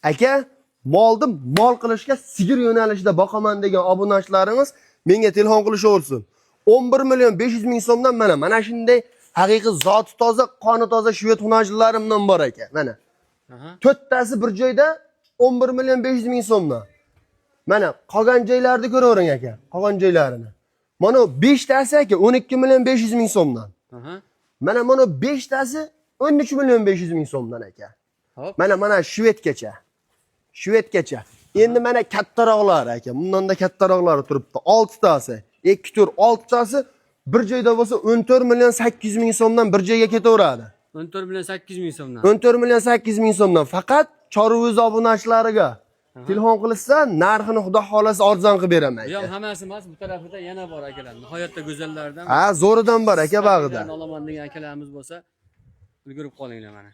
Aka, molni mol qilishga sigir yo'nalishida boqaman degan obunachilarimiz menga telefon qilishaversin. 11 million 500 ming so'mdan mana shunday haqiqiy zoti toza, qoni toza shved hunajlarimdan bor aka. Mana. To'rttasi bir joyda 11 million 500 ming so'mdan. Mana qolgan joylarni ko'ravering aka, qolgan joylarini. Mana 5 tasi aka 12 million 500 ming so'mdan. Mana 5 tasi 13 million 500 ming so'mdan aka. Mana shvedgacha. Shvedgacha. Endi mana kattaroqlar aka. Bundan da kattaroqlari turibdi. 6 tasi. 2 tur 6 tasi bir joyda bo'lsa 14 million 800 ming so'mdan bir joyga ketaveradi. 14 million 800 ming so'mdan. 14 million 800 ming so'mdan faqat Chorvoz obunachilariga telefon qilsa, narxini xudo xolasa arzon qilib beraman. Yo'q, hammasi emas, bu tarafida yana bor akalar. Nihoyatda go'zallardan. Ha, zo'ridan bor aka bag'ida. Olaman degan akalarimiz bo'lsa, ulgurib qolinglar mana.